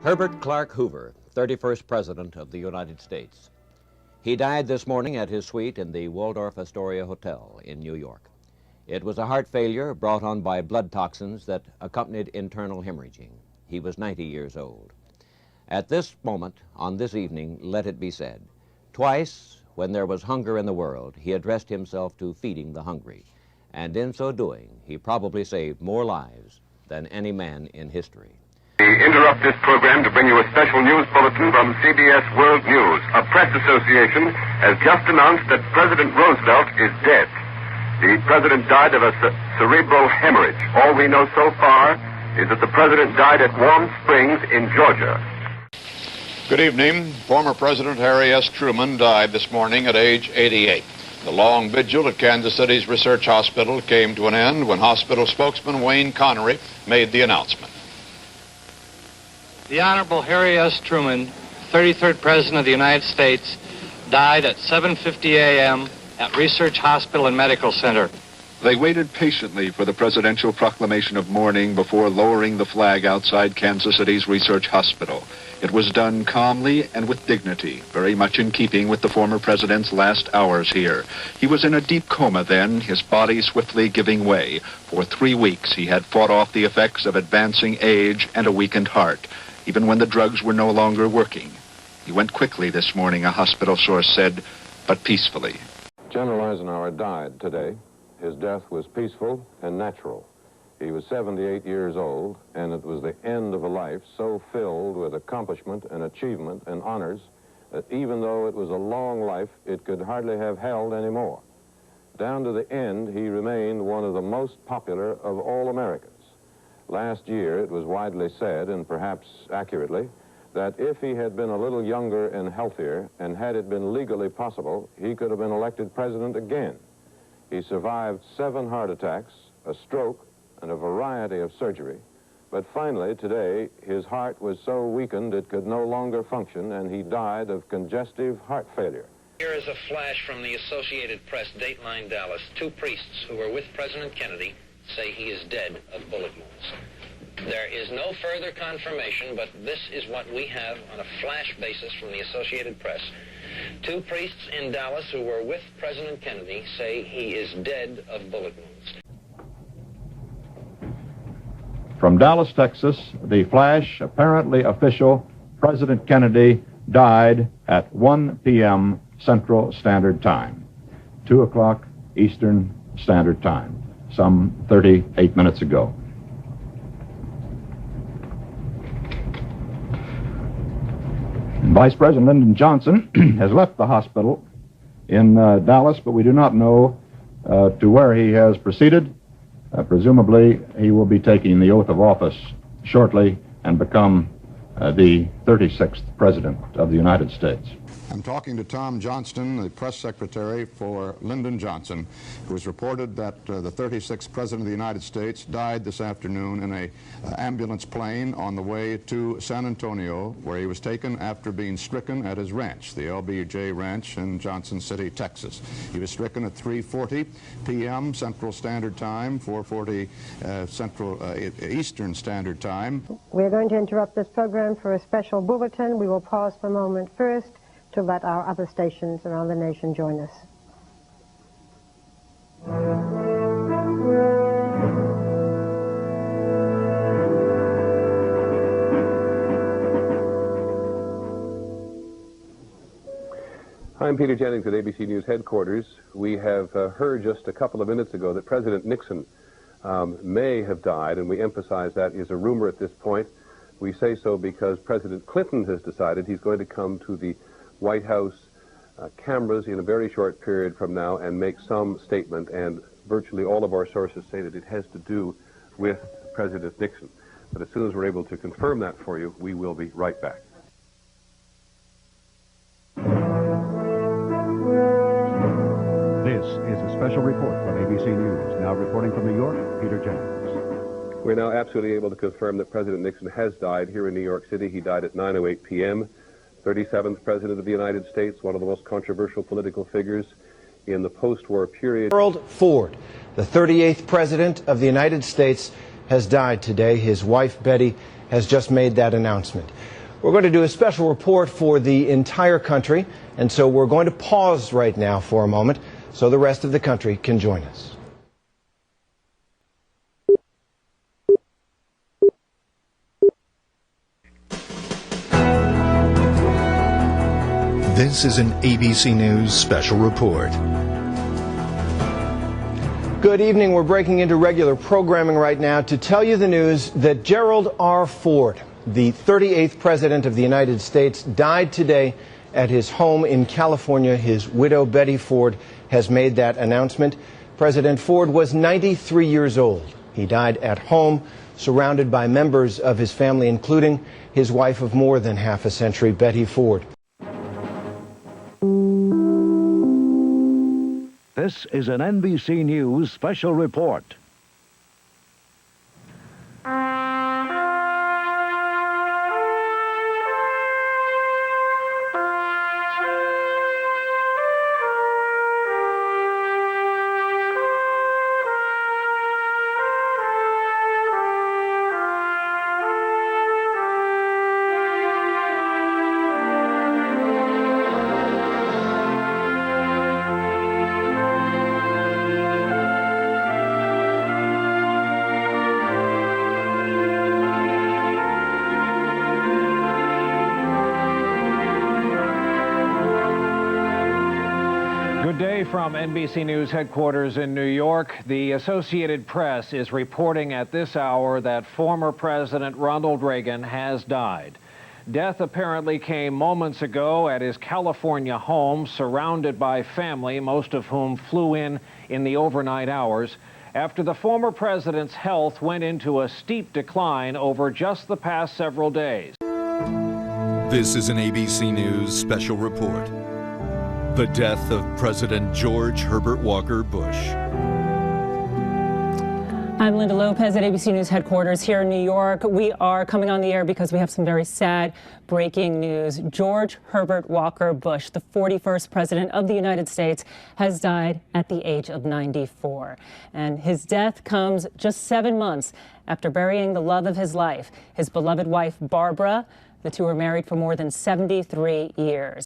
Herbert Clark Hoover, 31st President of the United States. He died this morning at his suite in the Waldorf Astoria Hotel in New York. It was a heart failure brought on by blood toxins that accompanied internal hemorrhaging. He was 90 years old. At this moment, on this evening, let it be said, twice, when there was hunger in the world, he addressed himself to feeding the hungry. And in so doing, he probably saved more lives than any man in history. We interrupt this program to bring you a special news bulletin from CBS World News. A press association has just announced that President Roosevelt is dead. The president died of a cerebral hemorrhage. All we know so far is that the president died at Warm Springs in Georgia. Good evening. Former President Harry S. Truman died this morning at age 88. The long vigil at Kansas City's Research Hospital came to an end when hospital spokesman Wayne Connery made the announcement. The Honorable Harry S. Truman, 33rd President of the United States, died at 7:50 a.m. at Research Hospital and Medical Center. They waited patiently for the presidential proclamation of mourning before lowering the flag outside Kansas City's Research Hospital. It was done calmly and with dignity, very much in keeping with the former president's last hours here. He was in a deep coma then, his body swiftly giving way. For 3 weeks, he had fought off the effects of advancing age and a weakened heart, even when the drugs were no longer working. He went quickly this morning, a hospital source said, but peacefully. General Eisenhower died today. His death was peaceful and natural. He was 78 years old, and it was the end of a life so filled with accomplishment and achievement and honors that even though it was a long life, it could hardly have held anymore. Down to the end, he remained one of the most popular of all Americans. Last year, it was widely said, and perhaps accurately, that if he had been a little younger and healthier, and had it been legally possible, he could have been elected president again. He survived 7 heart attacks, a stroke, and a variety of surgery. But finally, today, his heart was so weakened it could no longer function, and he died of congestive heart failure. Here is a flash from the Associated Press, Dateline Dallas. 2 priests who were with President Kennedy say he is dead of bullet wounds. There is no further confirmation, but this is what we have on a flash basis from the Associated Press. 2 priests in Dallas who were with President Kennedy say he is dead of bullet wounds. From Dallas, Texas, the flash, apparently official, President Kennedy died at 1 p.m. Central Standard Time, 2 o'clock Eastern Standard Time, some 38 minutes ago. Vice President Lyndon Johnson has left the hospital in Dallas, but we do not know to where he has proceeded. Presumably, he will be taking the oath of office shortly and become the 36th President of the United States. I'm talking to Tom Johnston, the press secretary for Lyndon Johnson, who has reported that the 36th President of the United States died this afternoon in an ambulance plane on the way to San Antonio, where he was taken after being stricken at his ranch, the LBJ Ranch in Johnson City, Texas. He was stricken at 3:40 p.m. Central Standard Time, 4:40 Eastern Standard Time. We're going to interrupt this program for a special bulletin. We will pause for a moment first to let our other stations around the nation join us. I'm Peter Jennings at ABC News headquarters. We have heard just a couple of minutes ago that President Nixon may have died, and we emphasize that is a rumor at this point. We say so because President Clinton has decided he's going to come to the White House cameras in a very short period from now and make some statement, and virtually all of our sources say that it has to do with President Nixon. But as soon as we're able to confirm that for you, we will be right back. This is a special report from ABC News. Now reporting from New York, Peter Jennings. We're now absolutely able to confirm that President Nixon has died here in New York City. He died at 9:08 p.m. 37th President of the United States, one of the most controversial political figures in the post-war period. Gerald Ford, the 38th President of the United States, has died today. His wife, Betty, has just made that announcement. We're going to do a special report for the entire country, and so we're going to pause right now for a moment so the rest of the country can join us. This is an ABC News special report. Good evening. We're breaking into regular programming right now to tell you the news that Gerald R. Ford, the 38th President of the United States, died today at his home in California. His widow, Betty Ford, has made that announcement. President Ford was 93 years old. He died at home, surrounded by members of his family, including his wife of more than half a century, Betty Ford. This is an NBC News special report. Good day from NBC News headquarters in New York. The Associated Press is reporting at this hour that former President Ronald Reagan has died. Death apparently came moments ago at his California home, surrounded by family, most of whom flew in the overnight hours, after the former president's health went into a steep decline over just the past several days. This is an ABC News special report. The death of President George Herbert Walker Bush. I'm Linda Lopez at ABC News headquarters here in New York. We are coming on the air because we have some very sad breaking news. George Herbert Walker Bush, the 41st President of the United States, has died at the age of 94. And his death comes just 7 months after burying the love of his life, his beloved wife, Barbara. The two were married for more than 73 years.